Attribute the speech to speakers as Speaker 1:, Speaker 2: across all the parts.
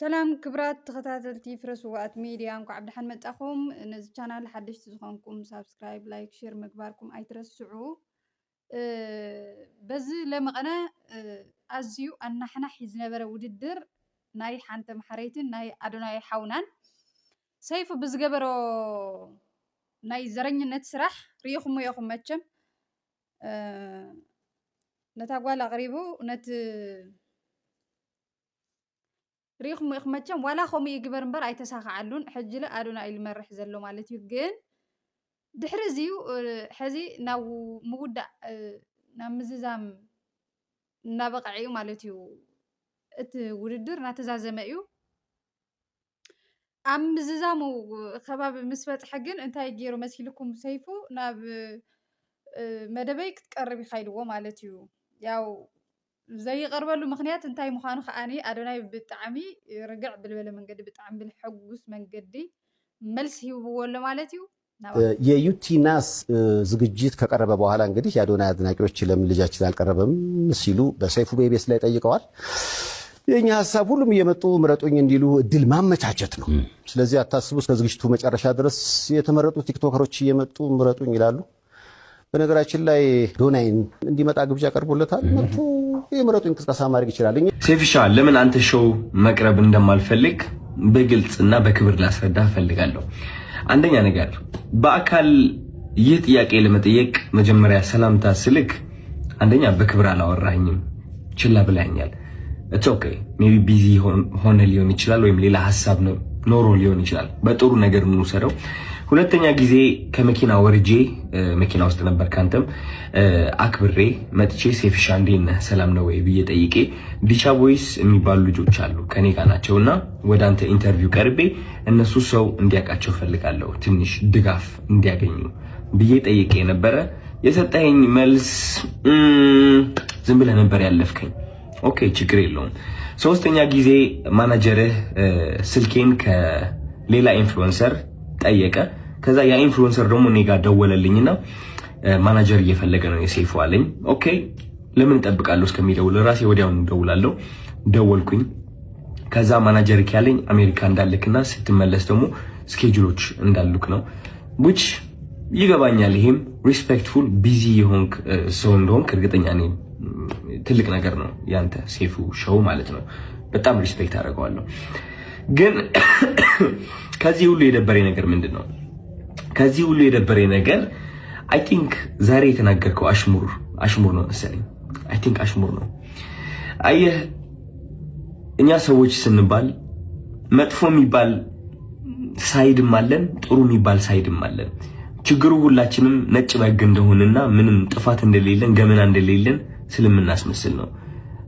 Speaker 1: سلام كبرات تخاتلتي فرسوات ميديا انكو عبد الحن متاخم نز channel حدش تزخونكم سبسكرايب لايك شير مقباركم اي ترسعوا بزي لما انا ازيو ان حنا حزنبره وددر ناي حانت محريتن ناي ادوناي حاونان سيف بزغبرو ناي زرنينت سراح ريخم يخم مچم نتاغوالا غريبو نت ريخم يخمچم ولا خم يجبر مبر اي تساخعلون حجله ادونا اي المرح زلو مالتي جن دحرزيو حزي ناو مودع نا مززام نا بقعيو مالتيو ات وددر نا تزازميو ام مززامو خباب مسفط حقن انتي غيرو مسيلكم سيفو ناب مدبيك تقربي خايلو مالتيو ياو زي قربلو مخنيات انتي مخانو خاني ادوناي بتعمي رجع بالبل منقد بتعم بالحقوس منقدي መልስ ይወለ ማለትዩ
Speaker 2: የዩቲናስ ዝግጅት ከቀረበ በኋላ እንግዲህ ያዶናይ አድናቂዎች ለምን ልጃችን አልቀረበም ሲሉ በሰይፉ ቤቤስ ላይ ጠይቀዋል። የኛ ሐሳብ ሁሉም እየመጡ ምረጡኝ እንዲሉ እድል ማመቻቸት ነው። ስለዚህ አታስቡ፣ እስከ ዝግጅቱ መጨረሻ ድረስ የተመረጡ ቲክቶከሮች እየመጡ ምረጡኝ ይላሉ። በነገራችን ላይ ዶናይን እንዲመጣ ግብዣ ቀርቦለታል። መጥቶ የምረጡኝ ቅስቀሳ ማድረግ ይችላል።
Speaker 3: ሴፍሻ ለምን አንተ ሾው መቅረብ እንደማልፈልግ በግልጽና በክብር ላስረዳ ፈልጋለሁ። አንደኛ ነገር በአካል ይህ ጥያቄ ለመጠየቅ መጀመሪያ ሰላምታ ስልክ አንደኛ በክብር አላወራኝም፣ ችላ ብላኛል። ኢትስ ኦኬ ሜቢ ቢዚ ሆነ ሊሆን ይችላል፣ ወይም ሌላ ሐሳብ ነው ኖሮ ሊሆን ይችላል። በጥሩ ነገር እንውሰደው። ሁለተኛ ጊዜ ከመኪና ወርጄ መኪና ውስጥ ነበር ካንተም አክብሬ መጥቼ ሴፍሻ እንዴት ነህ ሰላም ነው ወይ ብዬ ጠይቄ ዲቻ ቦይስ የሚባሉ ልጆች አሉ ከኔ ጋር ናቸውና ወደ አንተ ኢንተርቪው ቀርቤ እነሱ ሰው እንዲያውቃቸው ፈልጋለሁ ትንሽ ድጋፍ እንዲያገኙ ብዬ ጠይቄ ነበረ። የሰጠኸኝ መልስ ዝም ብለህ ነበር ያለፍከኝ። ኦኬ ችግር የለውም። ሶስተኛ ጊዜ ማናጀርህ ስልኬን ከሌላ ኢንፍሉዌንሰር ጠየቀ። ከዛ ያ ኢንፍሉዌንሰር ደግሞ እኔ ጋር ደወለልኝና ማናጀር እየፈለገ ነው የሰይፉ አለኝ። ኦኬ ለምን እጠብቃለሁ እስከሚደውል ራሴ ወዲያውኑ ደውላለሁ። ደወልኩኝ። ከዛ ማናጀር ያለኝ አሜሪካ እንዳልክና ስትመለስ ደግሞ ስኬጁሎች እንዳሉክ ነው። which ይገባኛል። ይሄም ሪስፔክትፉል ቢዚ የሆንክ ሰው እንደሆንክ እርግጠኛ ነኝ። ትልቅ ነገር ነው ያንተ ሰይፉ ሾው ማለት ነው። በጣም ሪስፔክት አደርገዋለሁ። ግን ከዚህ ሁሉ የደበረኝ ነገር ምንድነው? ከዚህ ሁሉ የደበረኝ ነገር አይ ቲንክ ዛሬ የተናገርከው አሽሙር ነው መሰለኝ። አይ ቲንክ አሽሙር ነው። አየህ እኛ ሰዎች ስንባል መጥፎ የሚባል ሳይድም አለን፣ ጥሩ የሚባል ሳይድም አለን። ችግሩ ሁላችንም ነጭ በግ እንደሆነና ምንም ጥፋት እንደሌለን ገመና እንደሌለን ስለምናስመስል ነው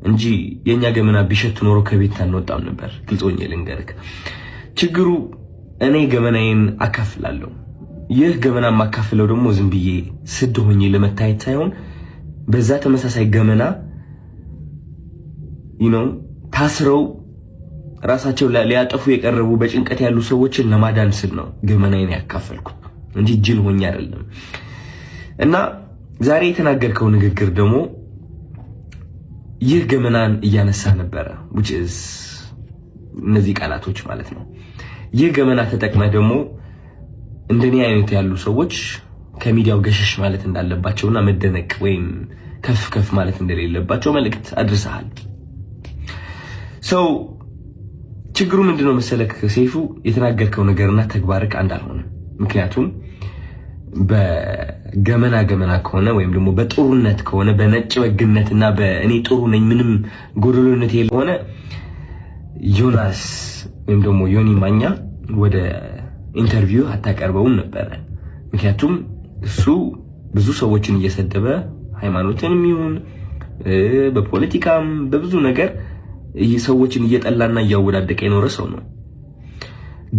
Speaker 3: እንጂ የኛ ገመና ቢሸት ኖሮ ከቤት አንወጣም ነበር። ግልጾኝ ልንገርክ፣ ችግሩ እኔ ገመናዬን አካፍላለሁ። ይህ ገመና ማካፍለው ደግሞ ዝም ብዬ ስድ ሆኜ ለመታየት ሳይሆን በዛ ተመሳሳይ ገመና ታስረው ራሳቸው ሊያጠፉ የቀረቡ በጭንቀት ያሉ ሰዎችን ለማዳን ስል ነው ገመናዬን ያካፈልኩት እንጂ ጅል ሆኜ አይደለም። እና ዛሬ የተናገርከው ንግግር ደግሞ ይህ ገመናን እያነሳ ነበረ which is እነዚህ ቃላቶች ማለት ነው። ይህ ገመና ተጠቅመህ ደግሞ እንደኔ አይነት ያሉ ሰዎች ከሚዲያው ገሸሽ ማለት እንዳለባቸውና መደነቅ ወይም ከፍ ማለት እንደሌለባቸው መልእክት አድርሰሃል። ችግሩ ምንድነው መሰለክ ሰይፉ፣ የተናገርከው ነገርና ተግባርክ አንድ አልሆነም። ምክንያቱም በገመና ከሆነ ወይም ደግሞ በጥሩነት ከሆነ በነጭ በግነትና በእኔ ጥሩ ነኝ ምንም ጎደሎነት የለሆነ ዮናስ ወይም ደግሞ ዮኒ ማኛ ወደ ኢንተርቪው አታቀርበውም ነበር። ምክንያቱም እሱ ብዙ ሰዎችን እየሰደበ ሃይማኖትንም ይሁን በፖለቲካም በብዙ ነገር ሰዎችን እየጠላና እያወዳደቀ የኖረ ሰው ነው።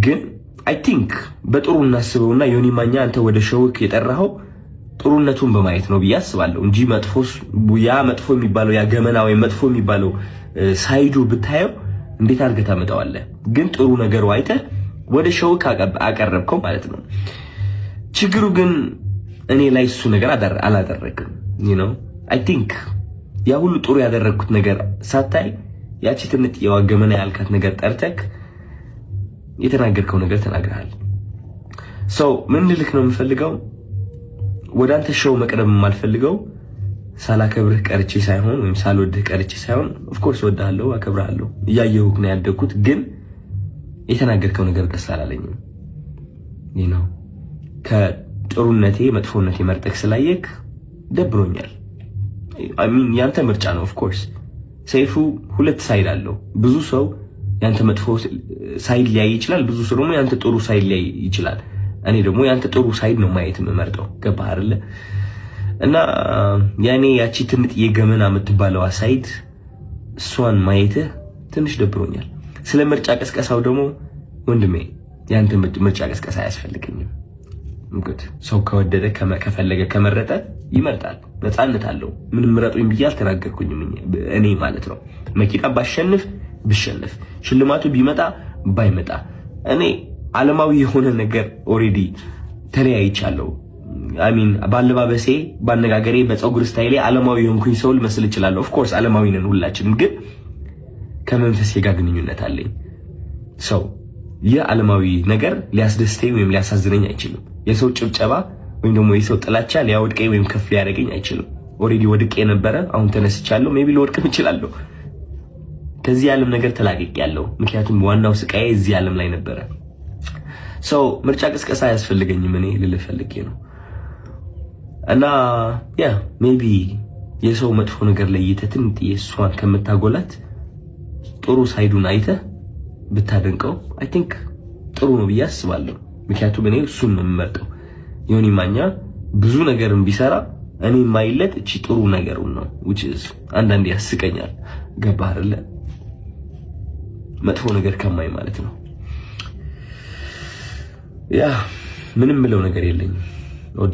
Speaker 3: ግን አይ ቲንክ በጥሩ እናስበውና ዮኒ ማኛ አንተ ወደ ሾውክ የጠራኸው ጥሩነቱን በማየት ነው ብዬ አስባለሁ እንጂ መጥፎ የሚባለው ያ ገመና ወይ መጥፎ የሚባለው ሳይዱ ብታየው እንዴት አድርገህ ታመጣዋለህ? ግን ጥሩ ነገሩ አይተህ ወደ ሾውክ አቀረብከው ማለት ነው። ችግሩ ግን እኔ ላይ እሱ ነገር አላደረግም። አይ ቲንክ ያ ሁሉ ጥሩ ያደረግኩት ነገር ሳታይ ያቺ ትንጥ የዋገመና ያልካት ነገር ጠርተክ የተናገርከው ነገር ተናግረሃል። ሰው ምን ልልክ ነው የምፈልገው ወደ አንተ ሾው መቅረብ የማልፈልገው ሳላከብርህ ቀርቼ ሳይሆን ወይም ሳልወድህ ቀርቼ ሳይሆን ኦፍ ኮርስ ወድሃለሁ፣ አከብርሃለሁ፣ እያየሁህ ነው ያደግኩት። ግን የተናገርከው ነገር ደስ አላለኝም። ይህ ነው ከጥሩነቴ መጥፎነቴ መርጠክ ስላየክ ደብሮኛል። አይ ሚን ያንተ ምርጫ ነው። ኦፍ ኮርስ ሰይፉ ሁለት ሳይድ አለው። ብዙ ሰው ያንተ መጥፎ ሳይድ ሊያይ ይችላል፣ ብዙ ሰው ደግሞ ያንተ ጥሩ ሳይድ ሊያይ ይችላል። እኔ ደግሞ ያንተ ጥሩ ሳይድ ነው ማየት የምመርጠው። ገባህ አይደለ? እና ያኔ ያቺ ትንጥ የገመና የምትባለው ሳይድ እሷን ማየትህ ትንሽ ደብሮኛል። ስለ ምርጫ ቀስቀሳው ደግሞ ወንድሜ ያንተ ምርጫ ቀስቀሳ አያስፈልገኝም። እንግዲህ ሰው ከወደደ ከፈለገ ከመረጠ ይመርጣል፣ ነፃነት አለው። ምንም ምረጡኝ ብዬ አልተናገርኩኝም እኔ ማለት ነው። መኪና ባሸንፍ ብሸንፍ ሽልማቱ ቢመጣ ባይመጣ እኔ ዓለማዊ የሆነ ነገር ኦሬዲ ተለያይቻለሁ። አሚን ባለባበሴ፣ ባነጋገሬ፣ በፀጉር ስታይሌ ዓለማዊ የሆንኩኝ ሰው ልመስል እችላለሁ። ኦፍ ኮርስ ዓለማዊ ነን ሁላችንም፣ ግን ከመንፈሴ ጋር ግንኙነት አለኝ። ሰው ይህ ዓለማዊ ነገር ሊያስደስተኝ ወይም ሊያሳዝነኝ አይችልም። የሰው ጭብጨባ ወይም ደግሞ የሰው ጥላቻ ሊያወድቀኝ ወይም ከፍ ሊያደርገኝ አይችልም። ኦሬዲ ወድቄ ነበረ፣ አሁን ተነስቻለሁ። ሜቢ ልወድቅም እችላለሁ። ከዚህ ዓለም ነገር ተላቅቄያለሁ። ምክንያቱም ዋናው ስቃዬ እዚህ ዓለም ላይ ነበረ። ሰው ምርጫ ቅስቀሳ አያስፈልገኝም እኔ ልልህ ፈልጌ ነው። እና ያ ሜቢ የሰው መጥፎ ነገር ለይተህ ትንጥ የእሷን ከምታጎላት ጥሩ ሳይዱን አይተህ ብታደንቀው አይ ቲንክ ጥሩ ነው ብዬ አስባለሁ። ምክንያቱም እኔ እሱን ነው የምመርጠው። ዮኒ ማኛ ብዙ ነገርን ቢሰራ እኔ የማይለጥ እቺ ጥሩ ነገሩን ነው which is አንዳንዴ ያስቀኛል። ገባህ አይደለ? መጥፎ ነገር ከማይ ማለት ነው። ያ ምንም ምለው ነገር የለኝም።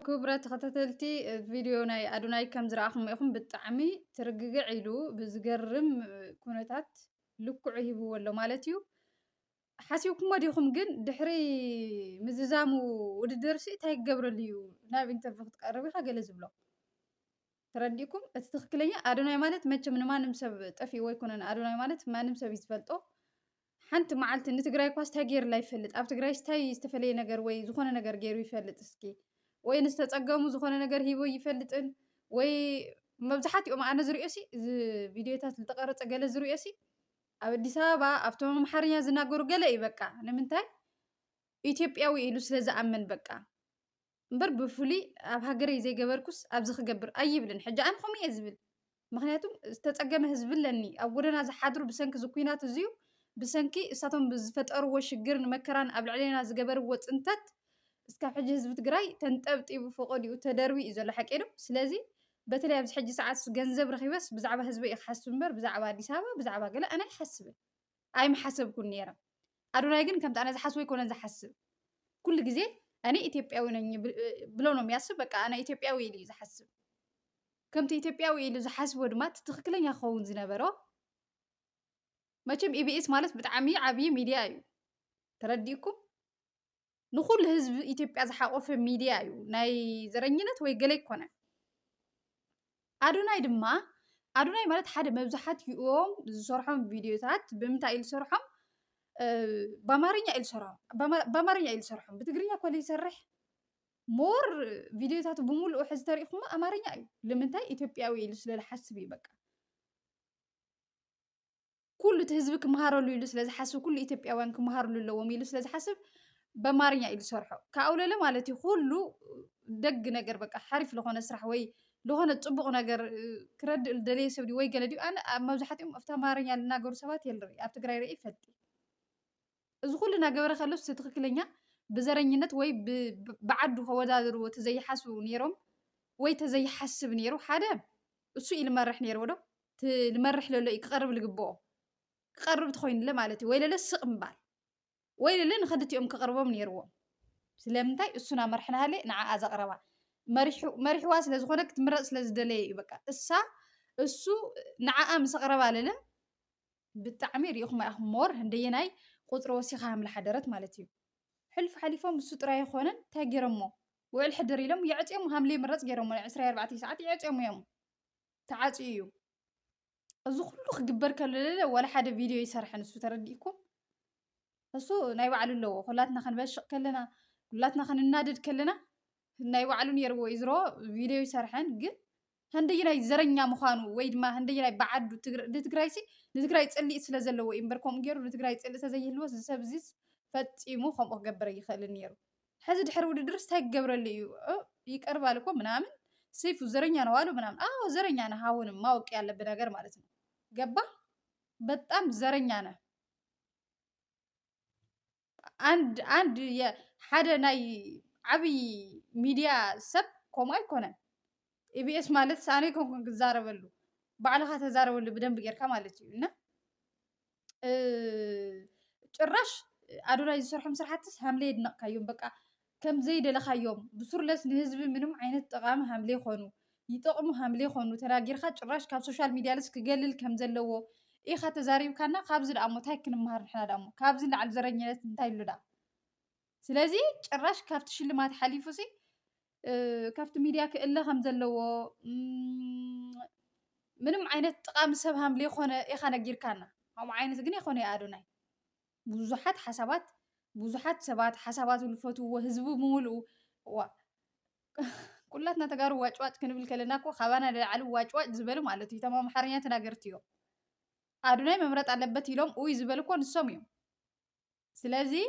Speaker 1: ክብረት ተኸታተልቲ ቪድዮ ናይ አዶናይ ከም ዝረአኹም ኢኹም ብጣዕሚ ትርግግዕ ኢሉ ብዝገርም ኩነታት ልኩዕ ሂብዎ ኣሎ ማለት እዩ። ሓሲብኩሞ ዲኹም ግን ድሕሪ ምዝዛሙ ውድድር ሲ እንታይ ክገብረሉ እዩ ናብ ኢንተርቪው ክትቀርብ ኢኻ ገለ ዝብሎ ተረዲእኩም። እቲ ትክክለኛ አዶናይ ማለት መቸም ንማንም ሰብ ጠፊኡ ኣይኮነን። አዶናይ ማለት ማንም ሰብ ይዝፈልጦ። ሓንቲ መዓልቲ ንትግራይ እኳ እንታይ ገይሩላ ይፈልጥ። ኣብ ትግራይ እንታይ ዝተፈለየ ነገር ወይ ዝኾነ ነገር ገይሩ ይፈልጥ እስኪ ወይ ንዝተፀገሙ ዝኾነ ነገር ሂቦ ይፈልጥን ወይ መብዛሕትኦም ኣነ ዝሪኦ ሲ ቪድዮታት ዝተቀረፀ ገለ ዝሪኦ ሲ ኣብ አዲስ አበባ ኣብቶም ኣምሓርኛ ዝናገሩ ገለ እዩ በቃ ንምንታይ ኢትዮጵያዊ ኢሉ ስለ ዝኣመን በቃ እምበር ብፍሉይ ኣብ ሃገረይ ዘይገበርኩስ ኣብዚ ክገብር ኣይብልን። ሕጂ ኣነ ከምኡ እየ ዝብል ምክንያቱም ዝተፀገመ ህዝቢ ኣለኒ ኣብ ጎደና ዝሓድሩ ብሰንኪ ዝኩናት እዝዩ ብሰንኪ እሳቶም ዝፈጠርዎ ሽግርን መከራን ኣብ ልዕልና ዝገበርዎ ፅንተት እስካብ ሕጂ ህዝቢ ትግራይ ተንጠብጢቡ ፈቆዲኡ ተደርቢ እዩ ዘሎ ሓቂ ነው። ስለዚ በተለይ ኣብዚ ሕጂ ሰዓት ገንዘብ ረኺበስ ብዛዕባ ህዝቢ እየ ክሓስብ እምበር ብዛዕባ አዲስ አበባ ብዛዕባ ገለ ኣነ ኣይሓስብን ኣይመሓሰብኩን ነይረ። አዶናይ ግን ከምቲ ኣነ ዝሓስቦ ይኮነን ዝሓስብ ኩሉ ግዜ እኔ ኢትዮጵያዊ ነኝ ብሎ ነው የሚያስብ። በቃ ኣነ ኢትዮጵያዊ ኢሉ እዩ ዝሓስብ። ከምቲ ኢትዮጵያዊ ኢሉ ዝሓስቦ ድማ ትክክለኛ ክኸውን ዝነበሮ መቸም ኢቢኤስ ማለት ብጣዕሚ ዓብዪ ሚድያ እዩ ተረዲእኩም። ንኩሉ ህዝቢ ኢትዮጵያ ዝሓቆፈ ሚድያ እዩ። ናይ ዘረኝነት ወይ ገለ ይኮነን። አዶናይ ድማ አዶናይ ማለት ሓደ መብዛሕትኦም ዝሰርሖም ቪድዮታት ብምንታይ እዩ ዝሰርሖም? በአማርኛ እዩ ዝሰርሖም። ብትግርኛ ኮለ ይሰርሕ ሞር ቪድዮታት ብምሉኡ ሕዚ ተሪኢኹም አማርኛ እዩ። ንምንታይ? ኢትዮጵያዊ ኢሉ ስለዝሓስብ እዩ በቃ ኩሉ እቲ ህዝቢ ክመሃረሉ ኢሉ ስለዝሓስብ ኩሉ ኢትዮጵያውያን ክመሃረሉ ኣለዎም ኢሉ ስለዝሓስብ በአማርኛ ኢሉ ዝሰርሖ ካብኡለለ ማለት እዩ። ኩሉ ደግ ነገር በቃ ሓሪፍ ዝኾነ ስራሕ ወይ ለሆነ ፅቡቅ ነገር ክረድእ ዝደለየ ሰብ ወይ ገለ ድዩ ኣነ መብዛሕትኦም ኣብቲ ኣማርኛ ዝናገሩ ሰባት የልርኢ ኣብ ትግራይ ርኢ ይፈልጥ። እዚ ኩሉ እናገበረ ከሎ ትክክለኛ ብዘረኝነት ወይ ብዓዱ ከወዳድርዎ ተዘይሓስቡ ነይሮም ወይ ተዘይሓስብ ነይሩ ሓደ እሱ እዩ ልመርሕ ነይርዎ ዶ ልመርሕ ለሎ እዩ ክቐርብ ልግብኦ ክቐርብ ትኮይኑለ ማለት እዩ። ወይ ለለ ስቕ ምባል ወይ ለለ ንክልቲኦም ክቐርቦም ነይርዎም። ስለምንታይ እሱና መርሕና ሃለ ንዓኣ ዘቕረባ መሪሕዋ ስለዝኾነ ክትምረፅ ስለዝደለየ እዩ በቃ እሱ ንዓኣ ምስ ኣቕረባ ለለ ብጣዕሚ ሪኢኹም ኢኹም ሞር እንደየናይ ቁፅሪ ወሲኻ ምልሓደረት ማለት እዩ። ሕልፊ ሓሊፎም እሱ ጥራይ ኣይኮነን እንታይ ገይሮሞ ውዕል ሕድር ኢሎም የዕፅዮም ሃምሌ ምረፅ ገይሮሞ 24 ሰዓት የዕፅዮም እዮም ተዓፅዩ እዩ። እዚ ኩሉ ክግበር ከለለ ወላ ሓደ ቪድዮ ይሰርሕ ንሱ ተረዲእኩም እሱ ናይ ባዕሉ ኣለዎ ኩላትና ክንበሽቕ ከለና ኩላትና ክንናደድ ከለና ናይ ባዕሉ ነይርዎ ይዝሮ ቪድዮ ይሰርሐን ግን هندينا زرنيا مخانو ويد ما هندينا بعد لتجرايسي لتجراي تسلي سلا زلوا إمبركم جيرو لتجراي تسلي سزيه لوس سبزيس فتيمو خم أجبر يخلي نيرو حزد حرود درست هاي جبر اللي يقرب عليكم منامن سيف زرنيا نوالو منام زرنيا أنا هاون ما وكي على بناجر مالتنا جبا بتأم زرنيا أنا عند يا حدا ناي عبي ميديا سب كوم أيكونه إبيس مالت ساني كون كزاربلو بعلها تزاربلو بدن بغيركا مالتي እና ጭራሽ አዶናይ ዝሰርሖም ስራሕትስ ሃምሌ ይድነቕካዮም በቃ ከም ዘይደለኻዮም ብሱርለስ ንህዝቢ ምንም ዓይነት ጠቃሚ ሃምሌ ይኾኑ ይጠቕሙ ሃምሌ ይኾኑ ተናጊርካ ጭራሽ ካብ ሶሻል ሚድያ ልስ ክገልል ከም ዘለዎ ኢኻ ተዛሪብካና ካብዚ ደኣሞ እንታይ ክንመሃር ንሕና ደኣሞ ካብዚ ንላዕሊ ዘረኝነት እንታይ ኢሉ ዳ ስለዚ ጭራሽ ካብቲ ሽልማት ሓሊፉሲ كافت ميديا كإلا خم زلوا منهم عينت تقام سبهم لي خونه إخنا جير كنا هم عينت جني خونه أدوناي بوزحات حسابات بوزحات سبات حسابات الفتو وهزبو مولو و كلاتنا تجارو واجوات كنا بالكلناكو خبانا على واجوات زبالو مالتي تمام حريات ناقرتيو أدوناي ممرت على بتي لهم وي زبالو كون السميو سلازي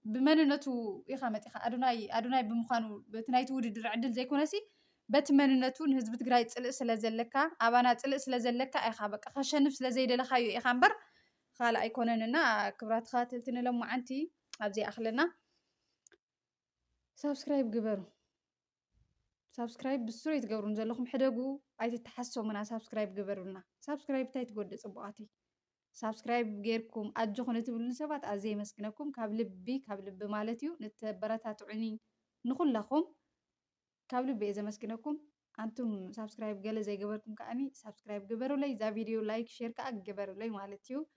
Speaker 1: بمننتو إخامة أدوناي بمخانو بتنايت ودي عدل زي كونسي بتمننتو نهزب تقراي تسلق سلازلكا أبانا تسلق سلازلكا إخابك خشنف سلازيد لخايو إخامبر خالا أيكونننا كبرات خاتلتنا لما عنتي أبزي أخلنا سبسكرايب قبرو سبسكرايب بالسوري تقبرون زلكم حدقو أي تتحسوا منا سبسكرايب قبرونا سبسكرايب تايت قد صبواتي سبسكرايب غيركم أجخونة تبلون سبات أزي مسكنكم كابلب مالتيو نتبرتات عني نقول لكم كابلب إذا مسكنكم أنتم سبسكرايب قال زي قبركم كأني سبسكرايب قبروا لي إذا فيديو لايك شير كأجبروا لي مالتيو